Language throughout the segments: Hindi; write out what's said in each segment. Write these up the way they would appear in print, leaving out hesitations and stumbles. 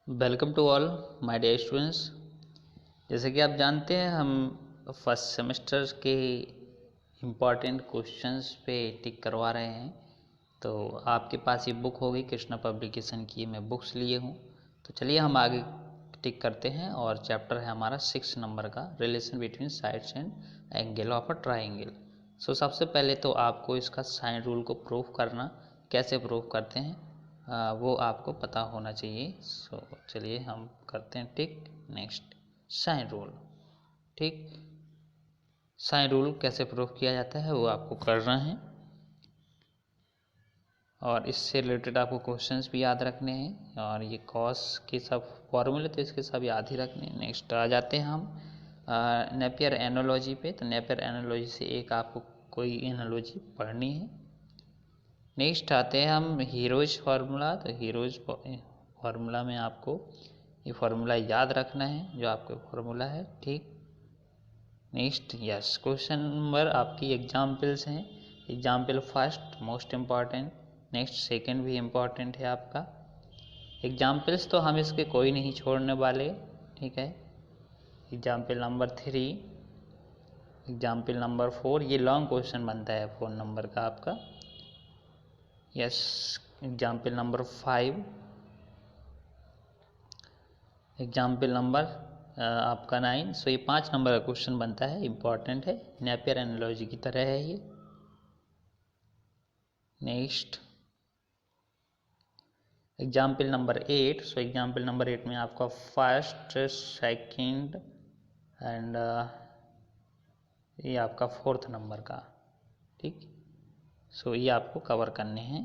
Welcome to all my dear students. जैसे कि आप जानते हैं हम फर्स्ट सेमेस्टर के इम्पॉर्टेंट क्वेश्चंस पे टिक करवा रहे हैं। तो आपके पास ये बुक होगी कृष्णा पब्लिकेशन की, मैं बुक्स लिए हूँ। तो चलिए हम आगे टिक करते हैं और चैप्टर है हमारा 6 नंबर का, relation between sides and angle of a triangle. So सबसे पहले तो आपको इसका साइन रूल को प्रूफ करना, कैसे प्रूफ करते हैं वो आपको पता होना चाहिए। सो चलिए हम करते हैं टिक। Next, sine rule. ठीक, साइन रूल कैसे प्रूफ किया जाता है वो आपको करना है, और इससे रिलेटेड आपको क्वेश्चंस भी याद रखने हैं, और ये कॉस के सब फॉर्मूले तो इसके सब याद ही रखने हैं। नेक्स्ट आ जाते हैं हम नेपियर एनालॉजी पे। तो नेपियर एनालॉजी से एक आपको कोई एनालॉजी पढ़नी है। नेक्स्ट आते हैं हम हीरोज फार्मूला। तो हीरोज फार्मूला में आपको ये फार्मूला याद रखना है जो आपका फार्मूला है। ठीक, नेक्स्ट यस, क्वेश्चन नंबर आपकी एग्जाम्पल्स हैं। Example first most important, next second भी इम्पॉर्टेंट है आपका। एग्जाम्पल्स तो हम इसके कोई नहीं छोड़ने वाले, ठीक है। एग्जाम्पल नंबर 3, एग्जाम्पल नंबर 4, ये लॉन्ग क्वेश्चन बनता है 4 नंबर का आपका। Yes, example number 5, example number आपका 9। सो ये 5 नंबर का क्वेश्चन बनता है, इम्पॉर्टेंट है, नेपियर एनालॉजी की तरह है ये। Next example number 8। So example number 8 में आपका फर्स्ट, सेकंड एंड ये आपका 4th नंबर का। ठीक, सो ये आपको कवर करने हैं।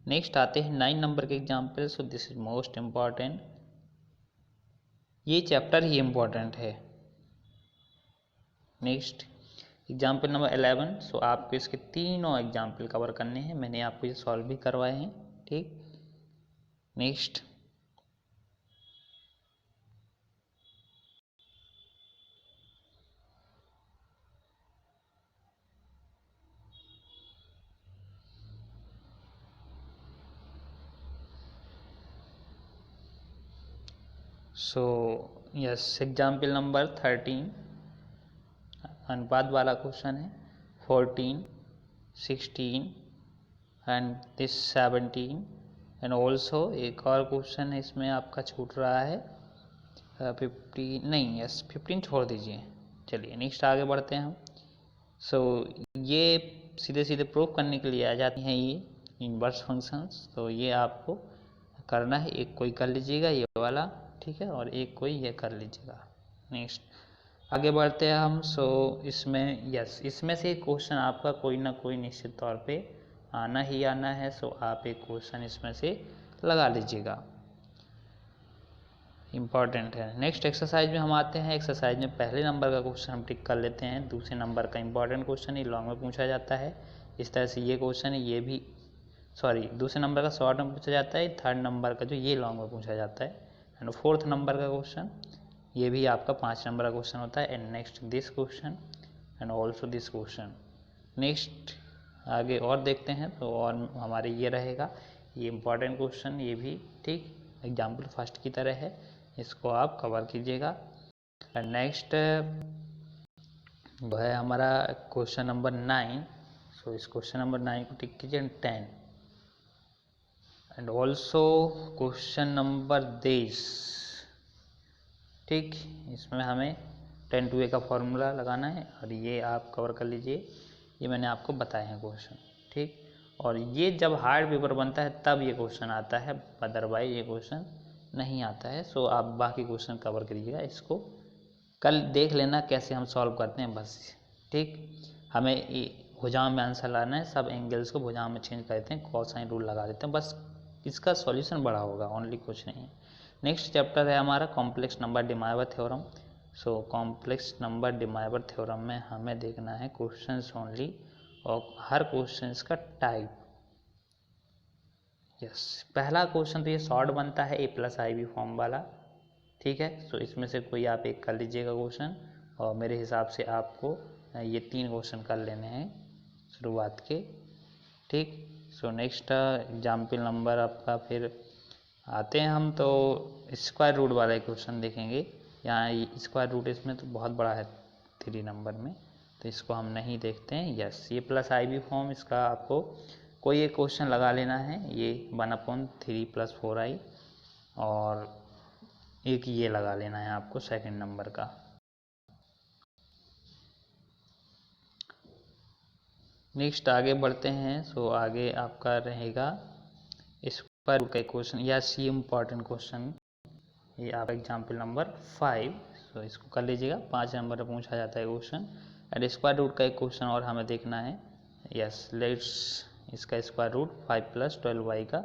नेक्स्ट आते हैं 9 नंबर के example. So this is most important, ये चैप्टर ही इम्पॉर्टेंट है। Next example number 11। सो आपको इसके तीनों एग्जाम्पल कवर करने हैं, मैंने आपको ये सॉल्व भी करवाए हैं। ठीक, next so yes, example number 13 अनुपात वाला क्वेश्चन है। 14, 16 एंड दिस 17 एंड ऑल्सो एक और क्वेश्चन है इसमें आपका छूट रहा है 15 नहीं, यस 15 छोड़ दीजिए। चलिए नेक्स्ट आगे बढ़ते हैं हम। सो ये सीधे सीधे प्रूफ करने के लिए आ जाती हैं ये इनवर्स फंक्शंस। तो ये आपको करना है, एक कोई कर लीजिएगा ये वाला, ठीक है, और एक कोई ये कर लीजिएगा। नेक्स्ट आगे बढ़ते हैं हम। सो इसमें यस, इसमें से क्वेश्चन आपका कोई ना कोई निश्चित तौर पे आना ही आना है। सो आप एक क्वेश्चन इसमें से लगा लीजिएगा, इम्पॉर्टेंट है। नेक्स्ट एक्सरसाइज में हम आते हैं। एक्सरसाइज में पहले नंबर का क्वेश्चन हम टिक कर लेते हैं, दूसरे नंबर का इम्पॉर्टेंट क्वेश्चन ये लॉन्ग में पूछा जाता है। इस तरह से ये क्वेश्चन है, ये भी सॉरी दूसरे नंबर का शॉर्ट में पूछा जाता है, 3rd नंबर का जो ये लॉन्ग में पूछा जाता है। एंड 4th नंबर का क्वेश्चन ये भी आपका 5 नंबर का क्वेश्चन होता है। And next this question and also this question. Next आगे और देखते हैं, तो और हमारे ये रहेगा, ये इम्पॉर्टेंट क्वेश्चन ये भी, ठीक, एग्जाम्पल फर्स्ट की तरह है, इसको आप कवर कीजिएगा। नेक्स्ट वो है हमारा क्वेश्चन नंबर 9। सो इस क्वेश्चन नंबर 9 को टिक कीजिए। 10 एंड ऑल्सो क्वेश्चन नंबर 10, ठीक, इसमें हमें 10 का फॉर्मूला लगाना है, और ये आप कवर कर लीजिए, ये मैंने आपको बताए हैं क्वेश्चन। ठीक, और ये जब हार्ड पेपर बनता है तब ये क्वेश्चन आता है, अदरवाइज ये क्वेश्चन नहीं आता है। सो आप बाकी क्वेश्चन कवर करिएगा, इसको कल देख लेना कैसे हम सॉल्व करते हैं बस। ठीक, हमें भुजाओं में आंसर लाना है, सब एंगल्स को भुजाओं में चेंज कर देते हैं, कोसाइन रूल लगा देते हैं, बस इसका सॉल्यूशन बड़ा होगा, ओनली कुछ नहीं है। नेक्स्ट चैप्टर है हमारा complex number De Moivre theorem. So complex number De Moivre theorem में हमें देखना है क्वेश्चंस ओनली, और हर क्वेश्चंस का टाइप। यस, पहला क्वेश्चन तो ये शॉर्ट बनता है a+ib फॉर्म वाला, ठीक है। सो इसमें से कोई आप एक कर लीजिएगा क्वेश्चन, और मेरे हिसाब से आपको ये 3 क्वेश्चन कर लेने हैं शुरुआत के। ठीक, सो नेक्स्ट एग्जाम्पल नंबर आपका फिर आते हैं हम तो स्क्वायर रूट वाला क्वेश्चन देखेंगे। यहाँ स्क्वायर रूट इसमें तो बहुत बड़ा है 3 नंबर में, तो इसको हम नहीं देखते हैं। यस, ये प्लस आई बी फॉर्म, इसका आपको कोई एक क्वेश्चन लगा लेना है। ये 1/3 + 4i और एक ये लगा लेना है आपको सेकंड नंबर का। नेक्स्ट आगे बढ़ते हैं। सो आगे आपका रहेगा स्क्वायर रूट का क्वेश्चन। यस, ये इम्पॉर्टेंट क्वेश्चन, ये आप एग्जाम्पल नंबर 5। सो इसको कर लीजिएगा, 5 नंबर में पूछा जाता है क्वेश्चन। एंड स्क्वायर रूट का एक क्वेश्चन और हमें देखना है। यस, लेट्स इसका स्क्वायर रूट 5 + 12y का।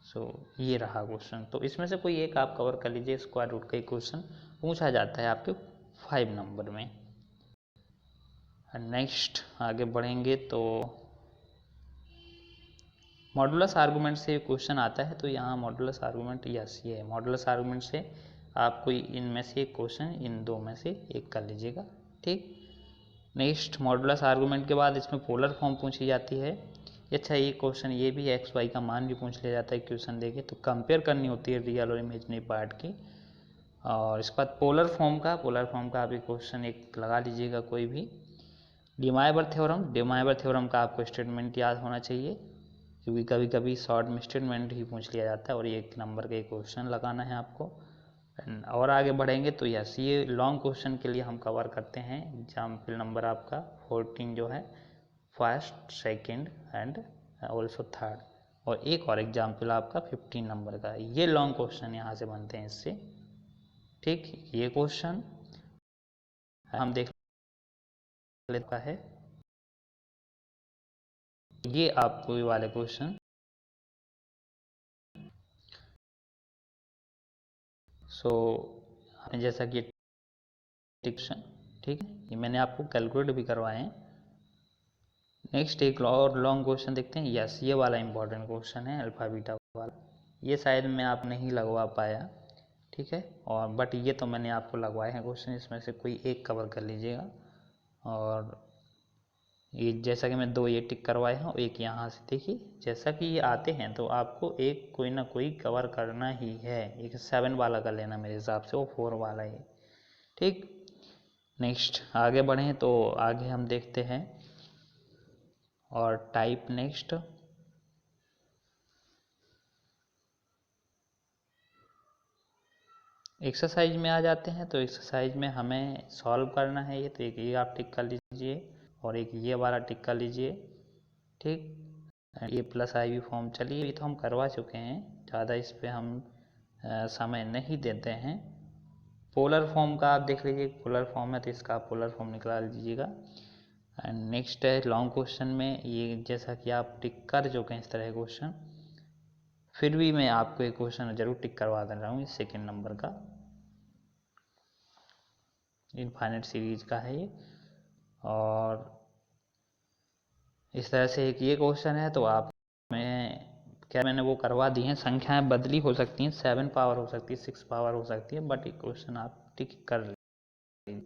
सो ये रहा क्वेश्चन। तो इसमें से कोई एक आप कवर कर लीजिए। स्क्वायर रूट का एक क्वेश्चन पूछा जाता है आपके 5 नंबर में। नेक्स्ट आगे बढ़ेंगे तो मॉडुलस आर्गूमेंट से क्वेश्चन आता है। तो यहाँ मॉडुलस आर्गूमेंट, यस ये है मॉडुलस आर्गूमेंट से आप कोई इनमें से एक क्वेश्चन, इन दो में से एक कर लीजिएगा। ठीक, नेक्स्ट मॉडुलस आर्गूमेंट के बाद इसमें पोलर फॉर्म पूछी जाती है। अच्छा, ये क्वेश्चन ये भी एक्स वाई का मान भी पूछ लिया जाता है क्वेश्चन देके, तो कंपेयर करनी होती है रियल और इमेजिनरी पार्ट की। और इसके बाद पोलर फॉर्म का आप एक क्वेश्चन एक लगा लीजिएगा कोई भी। डिमाइवर थ्योरम का आपको स्टेटमेंट याद होना चाहिए, क्योंकि कभी कभी शॉर्ट में स्टेटमेंट ही पूछ लिया जाता है और ये 1 नंबर का एक क्वेश्चन लगाना है आपको। और आगे बढ़ेंगे तो यस, ये लॉन्ग क्वेश्चन के लिए हम कवर करते हैं। एग्जाम्पल नंबर आपका 14 जो है, first, second and also third. और एक और एग्जाम्पल आपका 15 नंबर का। ये लॉन्ग क्वेश्चन यहाँ से बनते हैं इससे। ठीक, ये क्वेश्चन हम देख लेता है। ये आपको ये वाले क्वेश्चन जैसा कि क्वेश्चन, ठीक है, ये मैंने आपको कैलकुलेट भी करवाए हैं। नेक्स्ट एक और लॉन्ग क्वेश्चन देखते हैं। यस, ये वाला इंपॉर्टेंट क्वेश्चन है, अल्फा बीटा वाला। ये शायद मैं आप नहीं लगवा पाया, ठीक है, और बट ये तो मैंने आपको लगवाए हैं क्वेश्चन, इसमें से कोई एक कवर कर लीजिएगा। और ये जैसा कि मैं 2 ये टिक करवाए हैं और एक यहाँ से, देखिए जैसा कि ये आते हैं तो आपको एक कोई ना कोई कवर करना ही है। एक 7 वाला कर लेना मेरे हिसाब से, वो 4 वाला है। ठीक, नेक्स्ट आगे बढ़ें तो आगे हम देखते हैं और टाइप नेक्स्ट एक्सरसाइज में आ जाते हैं। तो एक्सरसाइज में हमें सॉल्व करना है ये, तो एक ये आप टिक कर लीजिए और एक ये वाला टिक कर लीजिए। ठीक, ये प्लस आई वी फॉर्म, चलिए ये तो हम करवा चुके हैं, ज़्यादा इस पर हम समय नहीं देते हैं। पोलर फॉर्म का आप देख लीजिए, पोलर फॉर्म है तो इसका आप पोलर फॉर्म निकाल लीजिएगा। एंड नेक्स्ट है लॉन्ग क्वेश्चन में, ये जैसा कि आप टिक कर चुके हैं इस तरह क्वेश्चन, फिर भी मैं आपको एक क्वेश्चन जरूर टिक करवा दे रहा हूँ। इस सेकेंड नंबर का इनफाइनाइट सीरीज का है ये। और इस तरह से एक ये क्वेश्चन है, तो आप मैंने वो करवा दी हैं। संख्याएं बदली हो सकती हैं, 7 पावर हो सकती है, 6 पावर हो सकती है, बट ये क्वेश्चन आप टिक कर लीजिए।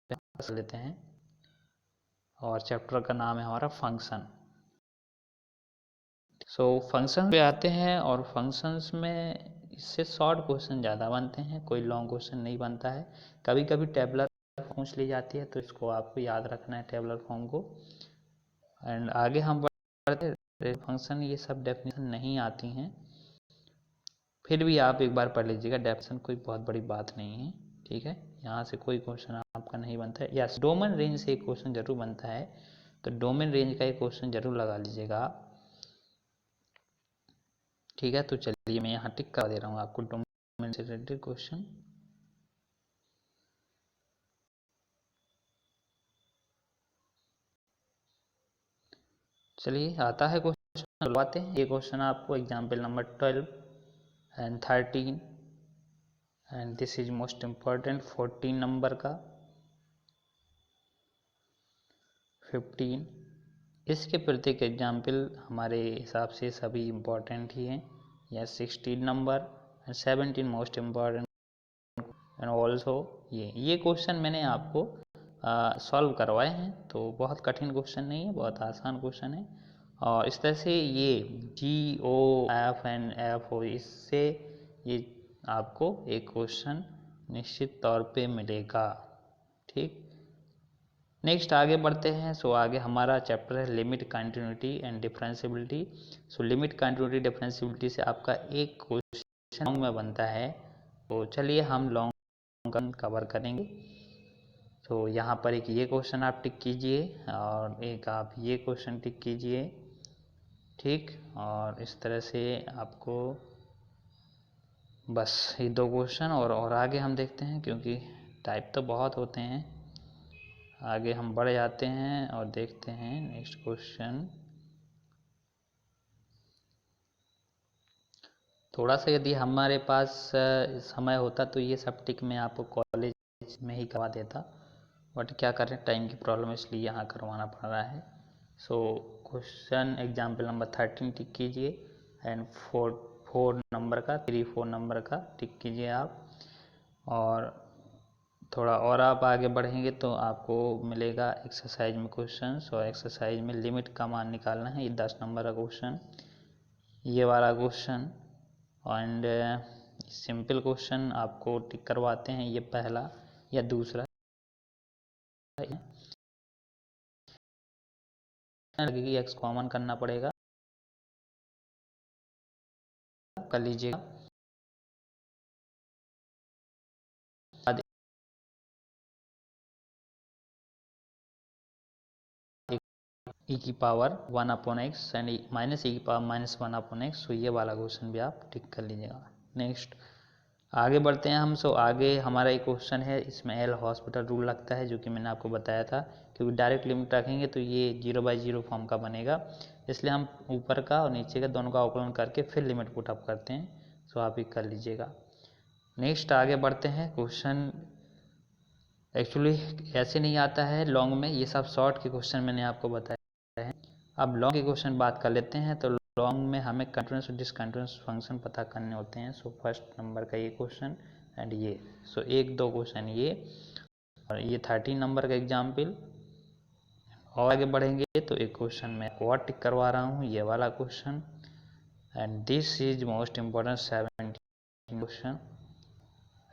नेक्स्ट लेते हैं और चैप्टर का नाम है हमारा फंक्शन। फंक्शन पे आते हैं और फंक्शंस में इससे शॉर्ट क्वेश्चन ज़्यादा बनते हैं, कोई लॉन्ग क्वेश्चन नहीं बनता है। कभी कभी टेबलर पूछ ली जाती है, तो इसको आपको याद रखना है टेबलर फॉर्म को। एंड आगे हम बढ़ते फंक्शन, ये सब डेफिनेशन नहीं आती हैं, फिर भी आप एक बार पढ़ लीजिएगा। डेफिनेशन कोई बहुत बड़ी बात नहीं है, ठीक है, यहाँ से कोई क्वेश्चन आपका नहीं बनता है। यस, डोमेन रेंज से एक क्वेश्चन जरूर बनता है, तो डोमेन रेंज का एक क्वेश्चन जरूर लगा लीजिएगा आप। ठीक है, तो चलिए मैं यहाँ टिक कर दे रहा हूँ आपको डोमेन से रिलेटेड क्वेश्चन। चलिए आता है क्वेश्चन, बुलवाते हैं। ये क्वेश्चन आपको example number 12 and 13 and this is most important 14 number का, 15। इसके प्रत्येक एग्जाम्पल हमारे हिसाब से सभी इम्पॉर्टेंट ही हैं। या 16 number and 17 most important and also ये क्वेश्चन मैंने आपको सॉल्व करवाए हैं, तो बहुत कठिन क्वेश्चन नहीं है, बहुत आसान क्वेश्चन है। और इस तरह से ये GOF एंड FO, इससे ये आपको एक क्वेश्चन निश्चित तौर पे मिलेगा। ठीक, नेक्स्ट आगे बढ़ते हैं। सो आगे हमारा चैप्टर है limit, continuity and differentiability. So limit, continuity, differentiability से आपका एक क्वेश्चन लॉन्ग में बनता है, तो चलिए हम लॉन्ग कवर करेंगे। तो यहाँ पर एक ये क्वेश्चन आप टिक कीजिए और एक आप ये क्वेश्चन टिक कीजिए। ठीक, और इस तरह से आपको बस ये 2 क्वेश्चन और आगे हम देखते हैं, क्योंकि टाइप तो बहुत होते हैं। आगे हम बढ़ जाते हैं और देखते हैं नेक्स्ट क्वेश्चन। थोड़ा सा यदि हमारे पास समय होता तो ये सब टिक मैं आपको कॉलेज में ही करवा देता, बट क्या करें, टाइम की प्रॉब्लम, इसलिए यहाँ करवाना पड़ रहा है। सो क्वेश्चन एग्जाम्पल नंबर 13 टिक कीजिए एंड 4 नंबर का 3-4 नंबर का टिक कीजिए आप। और थोड़ा और आप आगे बढ़ेंगे तो आपको मिलेगा एक्सरसाइज में क्वेश्चन। और एक्सरसाइज में लिमिट का मान निकालना है, ये 10 नंबर का क्वेश्चन, ये वाला क्वेश्चन। एंड सिंपल क्वेश्चन आपको टिक करवाते हैं, ये पहला या दूसरा लगेगी, एक्स कॉमन करना पड़ेगा, कर लीजिएगा। e की power 1 upon x and minus e की पावर -1 अपॉन एक्स। तो ये वाला क्वेश्चन भी आप टिक कर लीजिएगा। नेक्स्ट आगे बढ़ते हैं हम। सो आगे हमारा एक क्वेश्चन है, इसमें एल हॉस्पिटल रूल लगता है, जो कि मैंने आपको बताया था, क्योंकि डायरेक्ट लिमिट रखेंगे तो ये 0/0 फॉर्म का बनेगा, इसलिए हम ऊपर का और नीचे का दोनों का अवकलन करके फिर लिमिट पुट अप करते हैं। सो आप ही कर लीजिएगा। नेक्स्ट आगे बढ़ते हैं। क्वेश्चन एक्चुअली ऐसे नहीं आता है लॉन्ग में, ये सब शॉर्ट के क्वेश्चन मैंने आपको बताया है। अब लॉन्ग के क्वेश्चन बात कर लेते हैं। तो लॉन्ग में हमें कंटिन्यूस और डिसकंटिन्यूस फंक्शन पता करने होते हैं। सो फर्स्ट नंबर का ये क्वेश्चन एंड ये, सो 1-2 क्वेश्चन ये, और ये 13 नंबर का एग्जाम्पल। और आगे बढ़ेंगे तो एक क्वेश्चन मैं और टिक करवा रहा हूँ, ये वाला question, and this is most important 17 question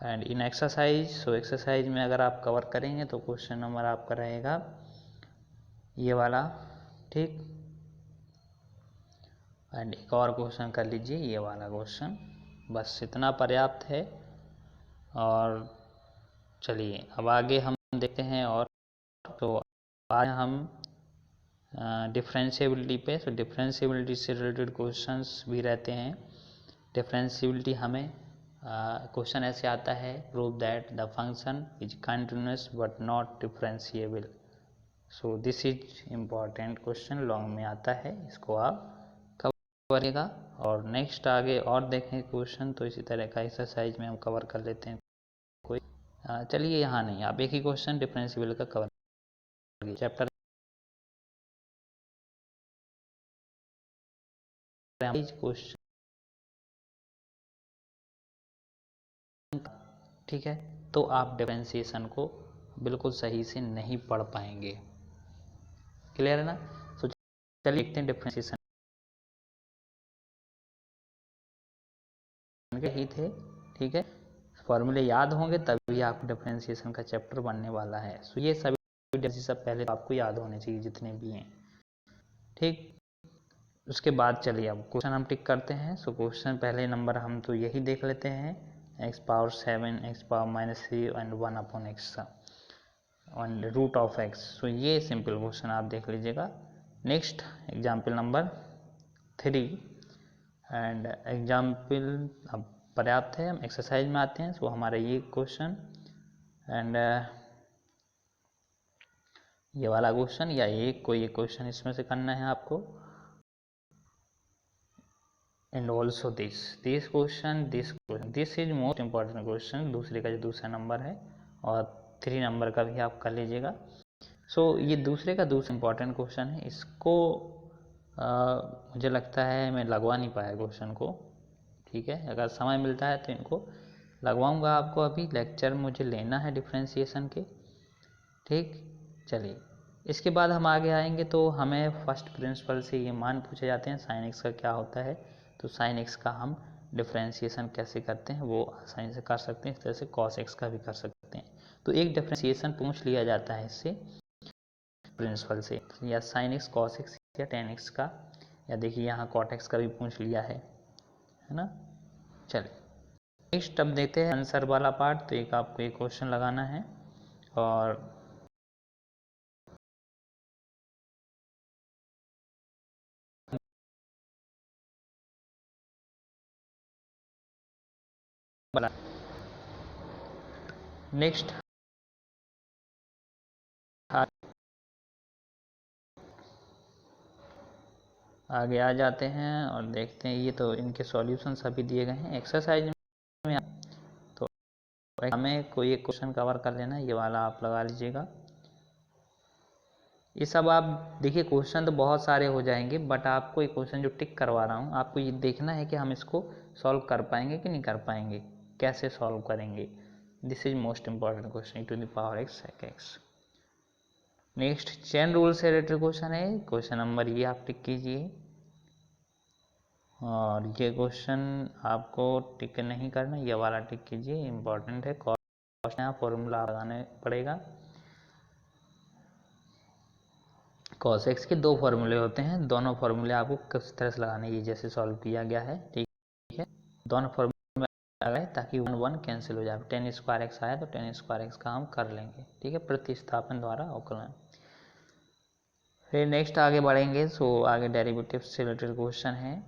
and in exercise. So exercise में अगर आप कवर करेंगे तो क्वेश्चन नंबर आपका रहेगा ये वाला। ठीक, एंड एक और क्वेश्चन कर लीजिए, ये वाला क्वेश्चन। बस इतना पर्याप्त है। और चलिए अब आगे हम देखते हैं। और तो आज हम डिफरेंशिएबिलिटी पे, तो डिफरेंशिएबिलिटी से रिलेटेड क्वेश्चंस भी रहते हैं। डिफरेंशिएबिलिटी हमें क्वेश्चन ऐसे आता है, prove that the function is continuous but not differentiable. So this is important question, long में आता है, इसको आप कवर करिएगा। और नेक्स्ट आगे और देखें क्वेश्चन, तो इसी तरह का एक्सरसाइज में हम कवर कर लेते हैं कोई। चलिए यहाँ नहीं, आप एक ही क्वेश्चन डिफरेंशिएबल का कवर करिए, चैप्टर क्वेश्चन। ठीक है, तो आप डिफरेंशिएशन को बिल्कुल सही से नहीं पढ़ पाएंगे। क्लियर है ना? तो चलिए देखते हैं डिफरेंशिएशन के ही थे। ठीक है, फॉर्मूले याद होंगे तभी आपको डिफरेंशिएशन का चैप्टर बनने वाला है। सो ये सभी सब पहले आपको याद होने चाहिए जितने भी हैं। ठीक, उसके बाद चलिए अब क्वेश्चन हम टिक करते हैं। सो क्वेश्चन पहले नंबर हम तो यही देख लेते हैं, x⁻7 x⁻−3 and 1 upon x on root of x. So ये सिंपल क्वेश्चन आप देख लीजिएगा। Next example number 3 and example अब पर्याप्त है, हम एक्सरसाइज में आते हैं। सो हमारा ये क्वेश्चन एंड ये वाला क्वेश्चन या कोई एक क्वेश्चन इसमें से करना है आपको। And also this question this is most important question, दूसरे का जो दूसरा नंबर है, और 3 नंबर का भी आप कर लीजिएगा। सो ये दूसरे का दूसरा इम्पॉर्टेंट क्वेश्चन है, इसको मुझे लगता है मैं लगवा नहीं पाया क्वेश्चन को। ठीक है, अगर समय मिलता है तो इनको लगवाऊंगा आपको, अभी लेक्चर मुझे लेना है डिफरेंशिएशन के। ठीक, चलिए इसके बाद हम आगे आएंगे तो हमें फर्स्ट प्रिंसिपल से ये मान पूछे जाते हैं साइन एक्स का क्या होता है। तो साइन एक्स का हम डिफरेंशिएशन कैसे करते हैं वो आसानी से कर सकते हैं, इस तरह से कॉस एक्स का भी कर सकते हैं। तो एक डिफरेंशिएशन पूछ लिया जाता है इससे प्रिंसिपल से, या साइन एक्स कॉस एक्स या टेन एक्स का, या देखिए यहाँ कॉट एक्स का भी पूछ लिया है ना। चलिए नेक्स्ट अब देखते हैं आंसर वाला पार्ट। तो एक आपको एक क्वेश्चन लगाना है और नेक्स्ट आगे आ जाते हैं और देखते हैं। ये तो इनके सॉल्यूशन सभी दिए गए हैं एक्सरसाइज में। तो हमें कोई एक क्वेश्चन कवर कर लेना, ये वाला आप लगा लीजिएगा। ये सब आप देखिए क्वेश्चन तो बहुत सारे हो जाएंगे, बट आपको एक क्वेश्चन जो टिक करवा रहा हूँ आपको ये देखना है कि हम इसको सॉल्व कर पाएंगे कि नहीं कर पाएंगे, कैसे सॉल्व करेंगे। This is most important question to the power x sec x. Next chain rule से रिलेटेड क्वेश्चन है, क्वेश्चन नंबर ये आप टिक कीजिए। और ये क्वेश्चन आपको टिक नहीं करना, ये वाला टिक कीजिए, इम्पॉर्टेंट है। कॉस्ट यहाँ फॉर्मूला लगाने पड़ेगा। कॉस एक्स के दो फार्मूले होते हैं, दोनों फार्मूले आपको किस तरह से लगाने, ये जैसे सॉल्व किया गया है। ठीक है, दोनों फार्मूले लगाए ताकि 1 1 कैंसिल हो जाए। टेन स्क्वायर एक्स आया तो टेन स्क्वायर एक्स का हम कर लेंगे, ठीक है, प्रतिस्थापन द्वारा अवकलन। फिर नेक्स्ट आगे बढ़ेंगे। सो आगे डेरिवेटिव से रिलेटेड क्वेश्चन है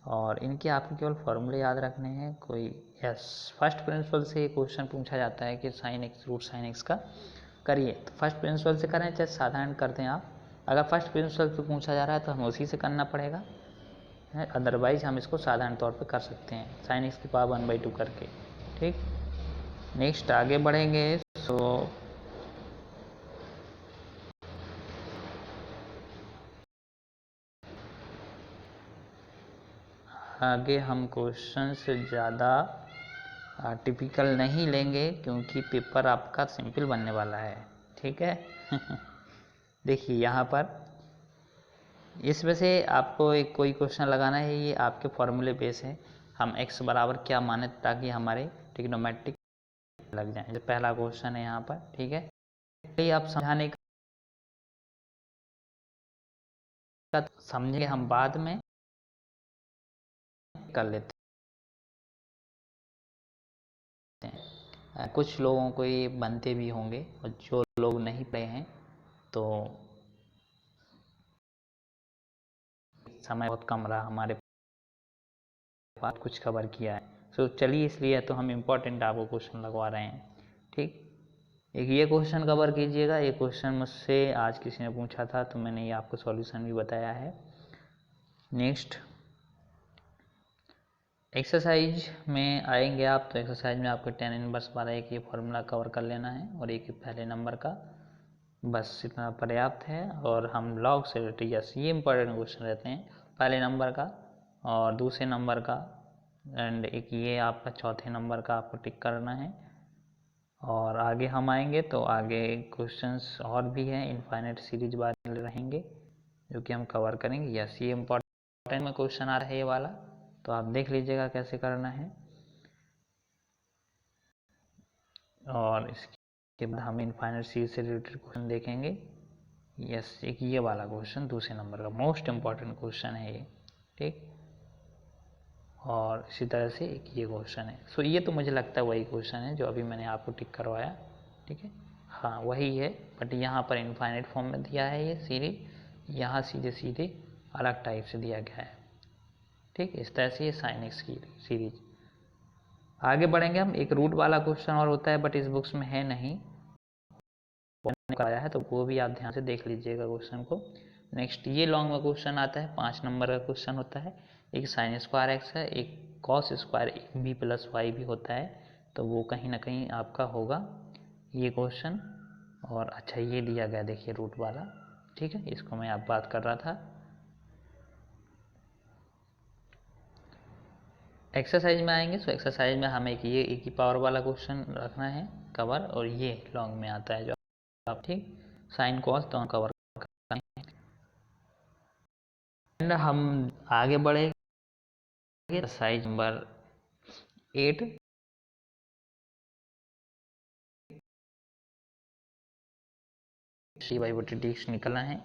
और इनके आपको केवल फॉर्मूले याद रखने हैं। कोई यस फर्स्ट प्रिंसिपल से क्वेश्चन पूछा जाता है कि sine x root sine x का करिए, तो फर्स्ट प्रिंसिपल से करें चाहे साधारण करते हैं आप। अगर फर्स्ट प्रिंसिपल से पूछा जा रहा है तो हमें उसी से करना पड़ेगा, अदरवाइज हम इसको साधारण तौर पे कर सकते हैं साइन एक्स की पावर 1/2 करके। ठीक, नेक्स्ट आगे बढ़ेंगे। सो आगे हम क्वेश्चन से ज़्यादा टिपिकल नहीं लेंगे क्योंकि पेपर आपका सिंपल बनने वाला है। ठीक है देखिए यहाँ पर इसमें से आपको एक कोई क्वेश्चन लगाना है, ये आपके फॉर्मूले बेस है। हम x बराबर क्या माने ताकि हमारे ट्रिग्नोमेट्रिक लग जाए। जो पहला क्वेश्चन है यहाँ पर, ठीक है, ये आप समझाने का समझेंगे हम बाद में कर लेते हैं। कुछ लोगों को ये बनते भी होंगे और जो लोग नहीं पढ़े हैं तो समय बहुत कम रहा हमारे पास, कुछ कवर किया है। सो चलिए इसलिए तो हम इम्पोर्टेंट आपको क्वेश्चन लगवा रहे हैं। ठीक, एक ये क्वेश्चन कवर कीजिएगा। ये क्वेश्चन मुझसे आज किसी ने पूछा था तो मैंने ये आपको सॉल्यूशन भी बताया है। नेक्स्ट एक्सरसाइज में आएंगे आप, तो एक्सरसाइज में आपको टेन इनवर्स वाला एक ये फॉर्मूला कवर कर लेना है और एक पहले नंबर का, बस इतना पर्याप्त है। और हम लॉग से रिलेटेड यस ये इंपॉर्टेंट क्वेश्चन रहते हैं, पहले नंबर का और दूसरे नंबर का, एंड एक ये आपका चौथे नंबर का आपको टिक करना है। और आगे हम आएंगे तो आगे क्वेश्चंस और भी हैं, इनफाइनाइट सीरीज वाले रहेंगे जो कि हम कवर करेंगे। यस ये इम्पोर्टेंट में क्वेश्चन आ रहा है ये वाला, तो आप देख लीजिएगा कैसे करना है। और इसके बाद हम इनफाइनाइट सीरीज से रिलेटेड क्वेश्चन देखेंगे। यस एक ये वाला क्वेश्चन दूसरे नंबर का मोस्ट इम्पॉर्टेंट क्वेश्चन है ये। ठीक, और इसी तरह से एक ये क्वेश्चन है। सो ये तो मुझे लगता है वही क्वेश्चन है जो अभी मैंने आपको टिक करवाया। ठीक है, हाँ वही है, बट यहाँ पर इनफाइनाइट फॉर्म में दिया है ये सीरीज, यहाँ सीधे सीधे अलग टाइप से दिया गया है। ठीक, इस तरह से ये साइन एक्स की सीरीज। आगे बढ़ेंगे हम, एक रूट वाला क्वेश्चन और होता है बट इस बुक्स में है नहीं, कराया है तो वो भी आप ध्यान से देख लीजिएगा क्वेश्चन को। नेक्स्ट ये लॉन्ग में क्वेश्चन आता है, 5 नंबर का क्वेश्चन होता है। एक साइन स्क्वायर एक्स है, एक cos square b plus y भी होता है, तो वो कहीं ना कहीं आपका होगा ये क्वेश्चन। और अच्छा ये दिया गया देखिए रूट वाला, ठीक है, इसको मैं आप बात कर रहा था। एक्सरसाइज में आएंगे तो एक्सरसाइज में हमें ये ए की पावर वाला क्वेश्चन रखना है कवर, और ये लॉन्ग में आता है जो आप ठीक साइन कॉस दोनों कवर करना है। एंड हम आगे बढ़ेंगे एक्सरसाइज नंबर 8 dy/dt निकलना है,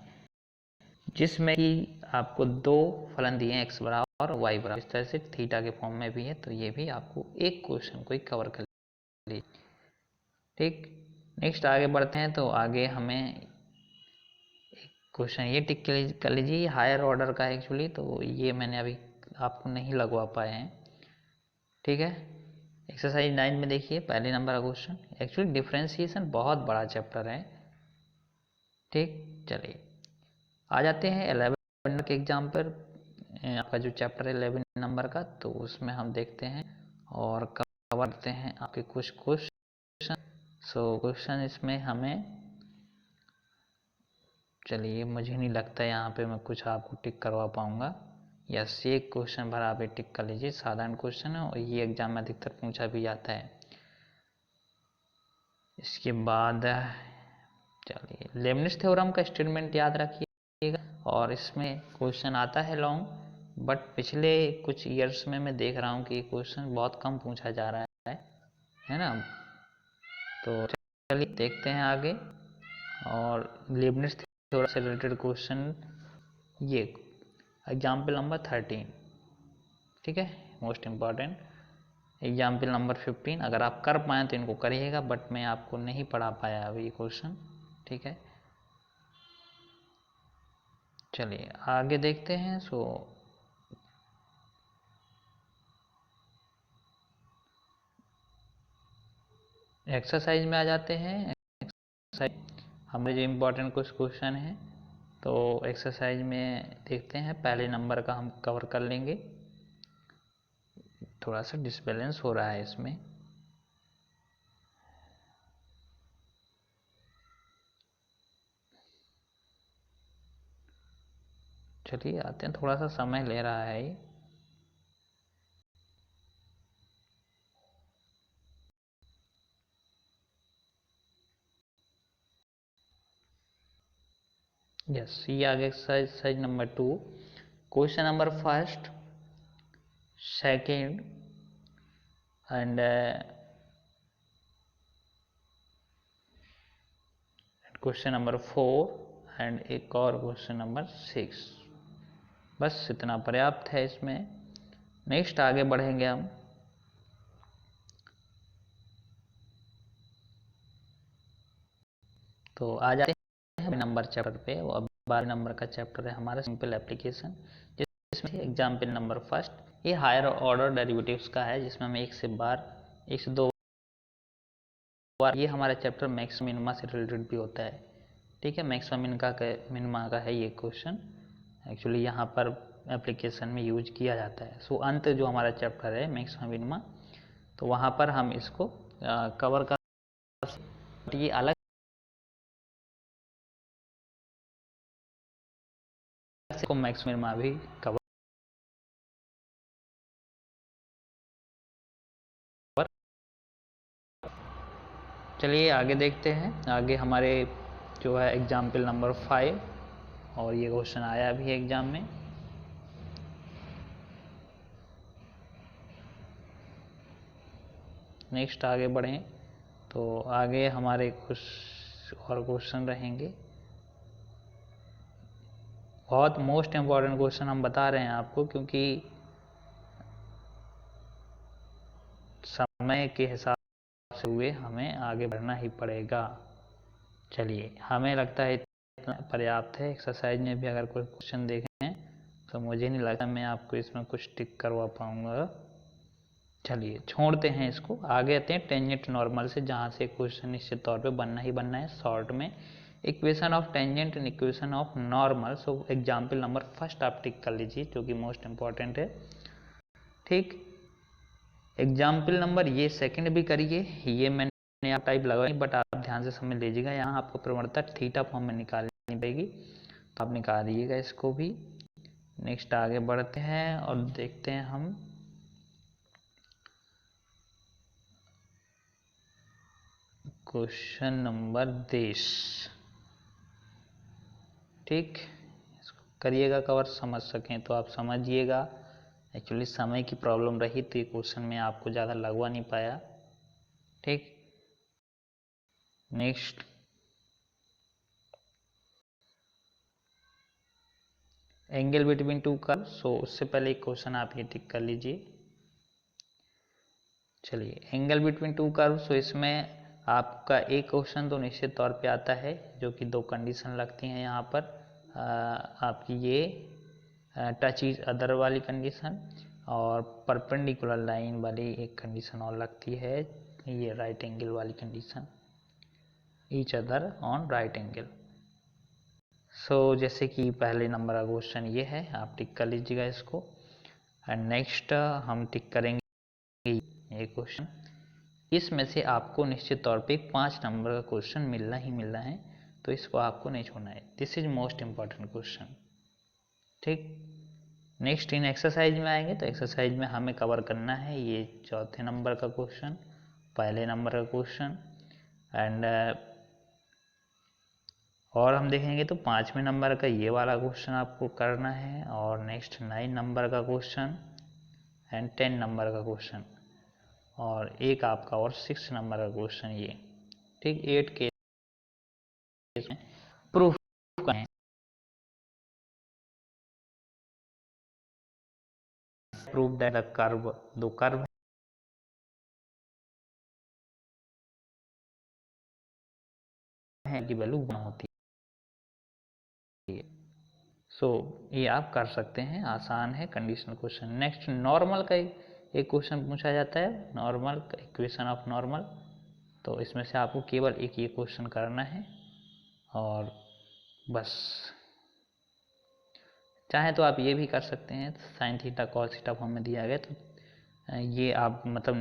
जिसमें कि आपको दो फलन दिए हैं x बराबर और y बराबर, इस तरह से थीटा के फॉर्म में भी है, तो ये भी आपको एक क्वेश्चन को ही कवर कर लीजिए ठीक। नेक्स्ट आगे बढ़ते हैं, तो आगे हमें क्वेश्चन ये टिक कर लीजिए, हायर ऑर्डर का एक्चुअली, तो ये मैंने अभी आपको नहीं लगवा पाए हैं ठीक है। एक्सरसाइज 9 में देखिए पहले नंबर का क्वेश्चन, एक्चुअली डिफरेंशिएशन बहुत बड़ा चैप्टर है ठीक। चलिए आ जाते हैं 11 के एग्जाम पर, आपका जो चैप्टर है 11 नंबर का, तो उसमें हम देखते हैं और कवर करते हैं आपके कुछ क्वेश्चन। सो क्वेश्चन इसमें हमें, चलिए मुझे नहीं लगता यहाँ पे मैं कुछ आपको टिक करवा पाऊँगा, यस ये क्वेश्चन भर आप टिक कर लीजिए, साधारण क्वेश्चन है और ये एग्जाम में अधिकतर पूछा भी जाता है। इसके बाद चलिए लेबनिज थ्योरम का स्टेटमेंट याद रखिएगा, और इसमें क्वेश्चन आता है लॉन्ग, बट पिछले कुछ ईयर्स में मैं देख रहा हूँ कि क्वेश्चन बहुत कम पूछा जा रहा है ना। तो चलिए देखते हैं आगे, और लेबनिज थ्योरम से रिलेटेड क्वेश्चन ये एग्जाम्पल नंबर 13 ठीक है, मोस्ट इम्पॉर्टेंट। एग्जाम्पल नंबर 15 अगर आप कर पाएँ तो इनको करिएगा, बट मैं आपको नहीं पढ़ा पाया अभी क्वेश्चन ठीक है। चलिए आगे देखते हैं। सो एक्सरसाइज में आ जाते हैं। एक्सरसाइज हमारे जो इम्पोर्टेंट कुछ क्वेश्चन हैं, तो एक्सरसाइज में देखते हैं पहले नंबर का हम कवर कर लेंगे, थोड़ा सा डिसबैलेंस हो रहा है इसमें। चलिए आते हैं, थोड़ा सा समय ले रहा है ये। यस ये आगे exercise number 2, question number first, second and question number 4 and एक और क्वेश्चन नंबर 6, बस इतना पर्याप्त है इसमें। नेक्स्ट आगे बढ़ेंगे हम, तो आ जाते हैं नंबर चैप्टर पे। वो अब 12 नंबर का चैप्टर है हमारा सिंपल एप्लीकेशन, जिसमें एग्जाम्पल नंबर फर्स्ट ये हायर ऑर्डर डेरिवेटिव्स का है, जिसमें हम एक से 2 बार, ये हमारा चैप्टर मैक्स मिनिमा से रिलेटेड भी होता है ठीक है। मैक्स मिनिमा का है ये क्वेश्चन, एक्चुअली यहाँ पर एप्लीकेशन में यूज किया जाता है। सो अंत जो हमारा चैप्टर है मैक्स मिनिमा, तो वहाँ पर हम इसको कवर कर, ये अलग को मैक्स मिनिमा भी कवर। चलिए आगे देखते हैं, आगे हमारे जो है एग्जाम्पल नंबर 5, और ये क्वेश्चन आया भी है एग्जाम में। नेक्स्ट आगे बढ़ें, तो आगे हमारे कुछ और क्वेश्चन रहेंगे, बहुत मोस्ट इम्पॉर्टेंट क्वेश्चन हम बता रहे हैं आपको, क्योंकि समय के हिसाब से हुए हमें आगे बढ़ना ही पड़ेगा। चलिए हमें लगता है इतना पर्याप्त है। एक्सरसाइज में भी अगर कोई क्वेश्चन देखें तो मुझे नहीं लगता मैं आपको इसमें कुछ टिक करवा पाऊंगा। चलिए छोड़ते हैं इसको, आगे आते हैं टेंजेंट नॉर्मल से, जहाँ से क्वेश्चन निश्चित तौर पे बनना ही बनना है शॉर्ट में। Equation of tangent and equation of normal, so example number first आप टिक कर लीजिए जो कि मोस्ट इम्पॉर्टेंट है ठीक। एग्जाम्पल नंबर ये सेकंड भी करिए, ये मैंने आप टाइप लगाई, बट आप ध्यान से समझ लीजिएगा, यहाँ आपको प्रवणता थीटा फॉर्म में निकालनी पड़ेगी, तो आप निकालिएगा इसको भी। नेक्स्ट आगे बढ़ते हैं और देखते हैं हम क्वेश्चन नंबर 20, ठीक, इसको करिएगा कवर, समझ सकें तो आप समझिएगा। एक्चुअली समय की प्रॉब्लम रही तो ये क्वेश्चन में आपको ज़्यादा लगवा नहीं पाया, ठीक। Next, angle between two curve. So उससे पहले एक क्वेश्चन आप ये टिक कर लीजिए। चलिए, एंगल बिटवीन टू कर्व। सो इसमें आपका एक क्वेश्चन तो निश्चित तौर पे आता है, जो कि दो कंडीशन लगती हैं यहाँ पर। आपकी ये टच इज अदर वाली कंडीशन और परपेंडिकुलर लाइन वाली एक कंडीशन और लगती है, ये राइट एंगल वाली condition, each other on right angle. So जैसे कि पहले नंबर का क्वेश्चन ये है, आप टिक कर लीजिएगा इसको। एंड नेक्स्ट हम टिक करेंगे ये क्वेश्चन। इसमें से आपको निश्चित तौर पे 5 नंबर का क्वेश्चन मिलना ही मिलना है, तो इसको आपको नहीं छोड़ना है। This is most important question, ठीक। नेक्स्ट इन एक्सरसाइज में आएंगे तो एक्सरसाइज में हमें कवर करना है ये चौथे नंबर का क्वेश्चन, पहले नंबर का क्वेश्चन एंड और हम देखेंगे तो 5वें नंबर का ये वाला क्वेश्चन आपको करना है, और नेक्स्ट 9 नंबर का क्वेश्चन एंड 10 नंबर का क्वेश्चन, और एक आपका और 6 नंबर का क्वेश्चन ये, ठीक। 8 के प्रूफ करें, प्रूफ दैट अ कर्व, दो कर्व है की वैल्यू 1 होती है। सो ये आप कर सकते हैं, आसान है कंडीशनल क्वेश्चन। नेक्स्ट, नॉर्मल का एक क्वेश्चन पूछा जाता है, नॉर्मल इक्वेशन ऑफ नॉर्मल। तो इसमें से आपको केवल एक ये क्वेश्चन करना है और बस। चाहे तो आप ये भी कर सकते हैं, sine theta cos theta form में दिया गया, तो ये आप मतलब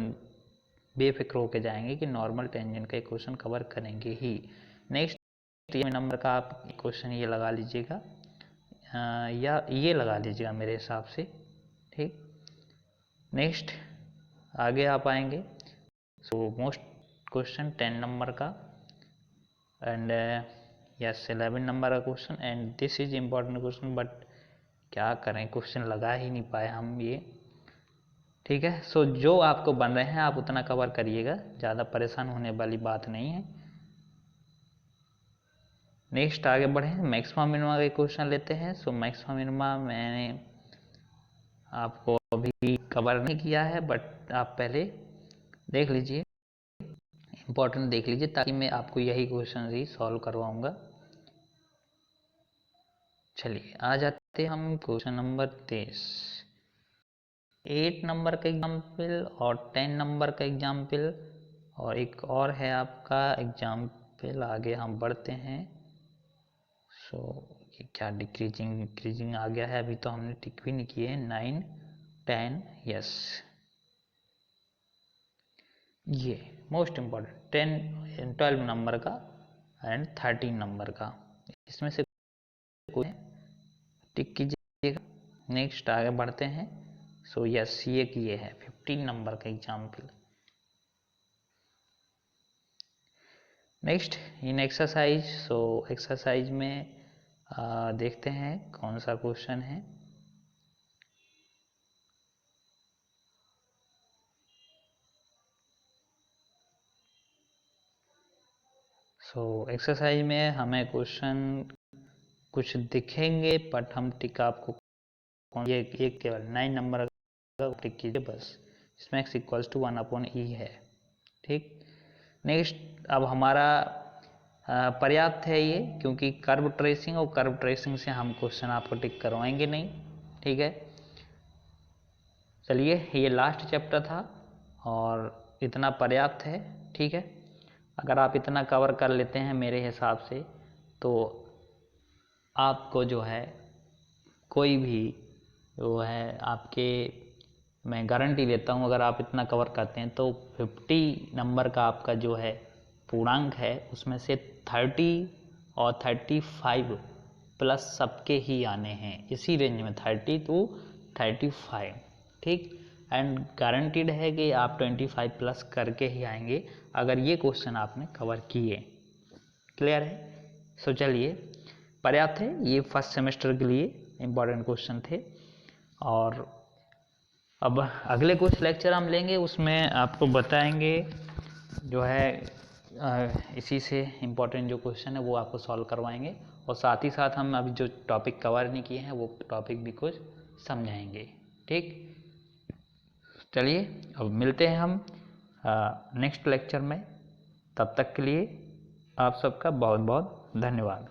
बेफिक्र होके जाएंगे कि नॉर्मल टेंजेंट का एक क्वेश्चन कवर करेंगे ही। नेक्स्ट नंबर का आप क्वेश्चन ये लगा लीजिएगा, या ये लगा लीजिएगा मेरे हिसाब से, ठीक। नेक्स्ट आगे आप आएंगे, सो मोस्ट क्वेश्चन 10 नंबर का एंड यस 11 नंबर का question, and this is important question, but क्या करें क्वेश्चन लगा ही नहीं पाए हम ये, ठीक है। सो जो आपको बन रहे हैं आप उतना कवर करिएगा, ज़्यादा परेशान होने वाली बात नहीं है। नेक्स्ट आगे बढ़े, मैक्सिमम मिनिमा के क्वेश्चन लेते हैं। सो मैक्सिमम मिनिमा मैंने आपको अभी कवर नहीं किया है, बट आप पहले देख लीजिए, इम्पोर्टेंट देख लीजिए, ताकि मैं आपको यही क्वेश्चन ही सॉल्व करवाऊंगा। चलिए आ जाते हम क्वेश्चन नंबर 23। 8 नंबर का एग्जाम्पल और 10 नंबर का एग्जाम्पल, और एक और है आपका एग्जाम्पल। आगे हम बढ़ते हैं। सो ये क्या डिक्रीजिंग इंक्रीजिंग आ गया है, अभी तो हमने टिक भी नहीं किए। 9 10 यस, ये मोस्ट इम्पोर्टेंट 12 नंबर का एंड 13 नंबर का, इसमें से टिक कीजिएगा। नेक्स्ट आगे बढ़ते हैं। सो यस ये है 15 नंबर का example. Next in exercise. So exercise में देखते हैं कौन सा क्वेश्चन है। सो एक्सरसाइज में हमें क्वेश्चन कुछ दिखेंगे, बट हम टिक आपको ये केवल 9 नंबर का टिक कीजिए बस। इसमें x इक्वल्स टू 1/e है, ठीक। नेक्स्ट अब हमारा पर्याप्त है ये, क्योंकि कर्व ट्रेसिंग और कर्व ट्रेसिंग से हम क्वेश्चन आपको टिक करवाएंगे नहीं, ठीक है। चलिए ये लास्ट चैप्टर था और इतना पर्याप्त है, ठीक है। अगर आप इतना कवर कर लेते हैं मेरे हिसाब से, तो आपको जो है कोई भी जो है आपके, मैं गारंटी देता हूँ अगर आप इतना कवर करते हैं तो 50 नंबर का आपका जो है पूर्णांक है, उसमें से 30 और 35 प्लस सबके ही आने हैं, इसी रेंज में 30 to 35, ठीक। एंड गारंटीड है कि आप 25 प्लस करके ही आएंगे अगर ये क्वेश्चन आपने कवर किए। क्लियर है? सो चलिए, पर्याप्त है, ये फर्स्ट सेमेस्टर के लिए इम्पॉर्टेंट क्वेश्चन थे। और अब अगले कुछ लेक्चर हम लेंगे, उसमें आपको बताएंगे जो है इसी से इम्पोर्टेंट जो क्वेश्चन है वो आपको सॉल्व करवाएंगे, और साथ ही साथ हम अभी जो टॉपिक कवर नहीं किए हैं वो टॉपिक भी कुछ समझाएंगे। ठीक, चलिए अब मिलते हैं हम नेक्स्ट लेक्चर में। तब तक के लिए आप सबका बहुत बहुत धन्यवाद।